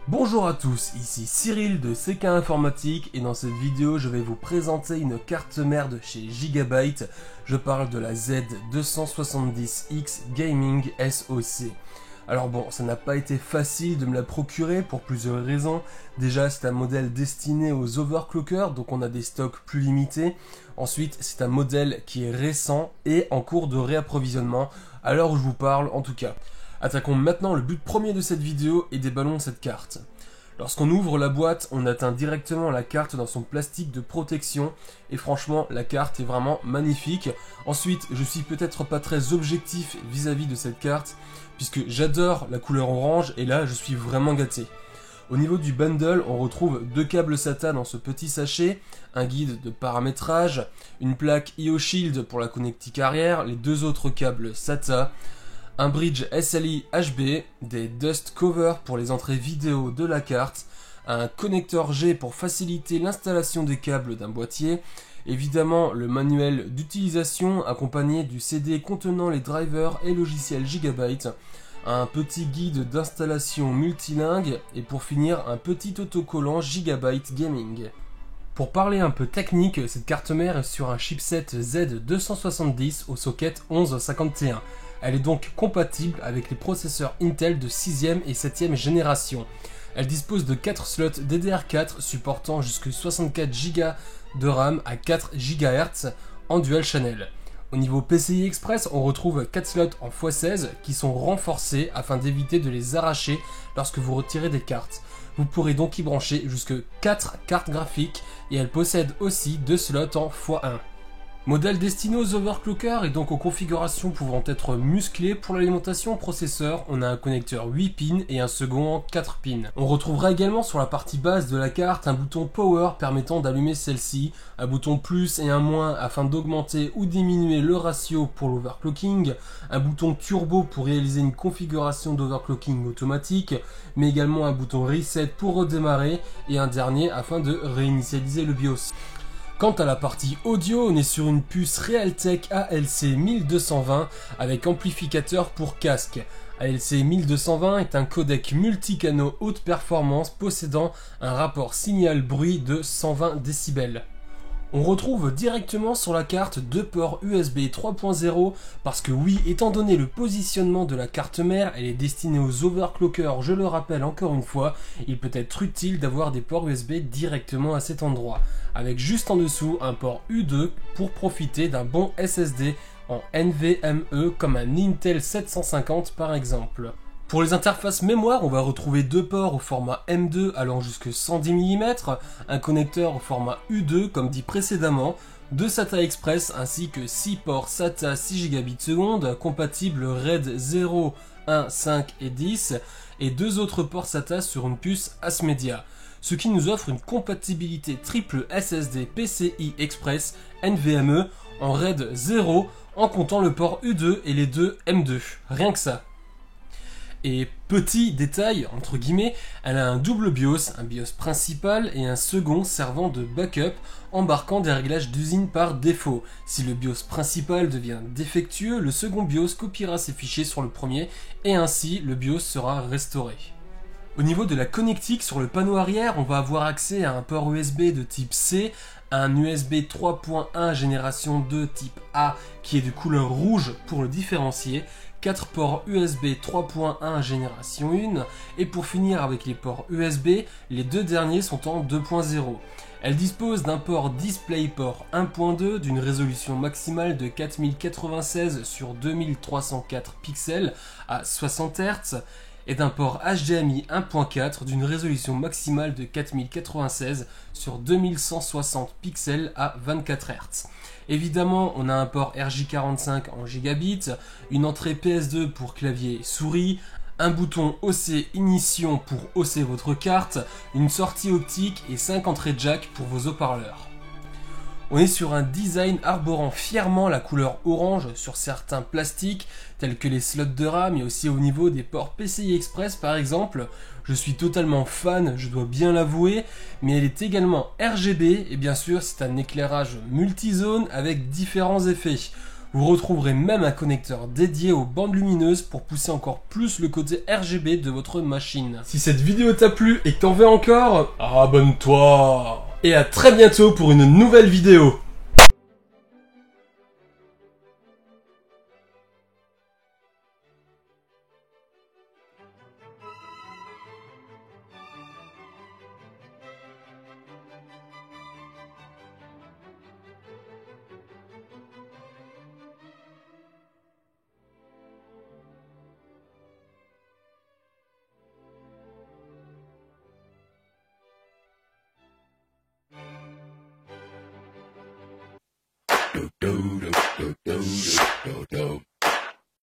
Bonjour à tous, ici Cyril de CK Informatique et dans cette vidéo je vais vous présenter une carte mère de chez Gigabyte. Je parle de la Z270X Gaming SoC. Alors bon, ça n'a pas été facile de me la procurer pour plusieurs raisons. Déjà, c'est un modèle destiné aux overclockers, donc on a des stocks plus limités. Ensuite, c'est un modèle qui est récent et en cours de réapprovisionnement, à l'heure où je vous parle en tout cas. Attaquons maintenant le but premier de cette vidéo et déballons cette carte. Lorsqu'on ouvre la boîte, on atteint directement la carte dans son plastique de protection et franchement, la carte est vraiment magnifique. Ensuite, je suis peut-être pas très objectif vis-à-vis de cette carte puisque j'adore la couleur orange et là, je suis vraiment gâté. Au niveau du bundle, on retrouve deux câbles SATA dans ce petit sachet, un guide de paramétrage, une plaque IO-Shield pour la connectique arrière, les deux autres câbles SATA, un bridge SLI HB, des dust covers pour les entrées vidéo de la carte, un connecteur G pour faciliter l'installation des câbles d'un boîtier, évidemment le manuel d'utilisation accompagné du CD contenant les drivers et logiciels Gigabyte, un petit guide d'installation multilingue et pour finir un petit autocollant Gigabyte Gaming. Pour parler un peu technique, cette carte mère est sur un chipset Z270 au socket 1151. Elle est donc compatible avec les processeurs Intel de 6e et 7e génération. Elle dispose de 4 slots DDR4 supportant jusqu'à 64 Go de RAM à 4 GHz en dual channel. Au niveau PCI Express, on retrouve 4 slots en x16 qui sont renforcés afin d'éviter de les arracher lorsque vous retirez des cartes. Vous pourrez donc y brancher jusque 4 cartes graphiques et elle possède aussi 2 slots en x1. Modèle destiné aux overclockers et donc aux configurations pouvant être musclées. Pour l'alimentation au processeur, on a un connecteur 8 pins et un second en 4 pins. On retrouvera également sur la partie basse de la carte un bouton Power permettant d'allumer celle-ci, un bouton plus et un moins afin d'augmenter ou diminuer le ratio pour l'overclocking, un bouton Turbo pour réaliser une configuration d'overclocking automatique, mais également un bouton Reset pour redémarrer et un dernier afin de réinitialiser le BIOS. Quant à la partie audio, on est sur une puce Realtek ALC 1220 avec amplificateur pour casque. ALC 1220 est un codec multicanaux haute performance possédant un rapport signal-bruit de 120 décibels. On retrouve directement sur la carte deux ports USB 3.0 parce que oui, étant donné le positionnement de la carte mère, elle est destinée aux overclockers, je le rappelle encore une fois, il peut être utile d'avoir des ports USB directement à cet endroit, avec juste en dessous un port U2 pour profiter d'un bon SSD en NVMe comme un Intel 750 par exemple. Pour les interfaces mémoire, on va retrouver deux ports au format M2 allant jusqu'à 110 mm, un connecteur au format U2 comme dit précédemment, deux SATA Express ainsi que 6 ports SATA 6 Gbps compatibles RAID 0, 1, 5 et 10 et deux autres ports SATA sur une puce ASMedia, ce qui nous offre une compatibilité triple SSD PCI Express NVMe en RAID 0 en comptant le port U2 et les deux M2, rien que ça. Et petit détail, entre guillemets, elle a un double BIOS, un BIOS principal et un second servant de backup, embarquant des réglages d'usine par défaut. Si le BIOS principal devient défectueux, le second BIOS copiera ses fichiers sur le premier et ainsi le BIOS sera restauré. Au niveau de la connectique, sur le panneau arrière, on va avoir accès à un port USB de type C, un USB 3.1 génération 2 type A qui est de couleur rouge pour le différencier, 4 ports USB 3.1 génération 1 et pour finir avec les ports USB, les deux derniers sont en 2.0. Elle dispose d'un port DisplayPort 1.2 d'une résolution maximale de 4096 sur 2304 pixels à 60 Hz et d'un port HDMI 1.4 d'une résolution maximale de 4096 sur 2160 pixels à 24 Hz. Évidemment, on a un port RJ45 en gigabits, une entrée PS2 pour clavier souris, un bouton OC Ignition pour hausser votre carte, une sortie optique et 5 entrées jack pour vos haut-parleurs. On est sur un design arborant fièrement la couleur orange sur certains plastiques tels que les slots de RAM et aussi au niveau des ports PCI Express par exemple. Je suis totalement fan, je dois bien l'avouer, mais elle est également RGB et bien sûr c'est un éclairage multizone avec différents effets. Vous retrouverez même un connecteur dédié aux bandes lumineuses pour pousser encore plus le côté RGB de votre machine. Si cette vidéo t'a plu et que t'en veux encore, abonne-toi. Et à très bientôt pour une nouvelle vidéo. do do do do do.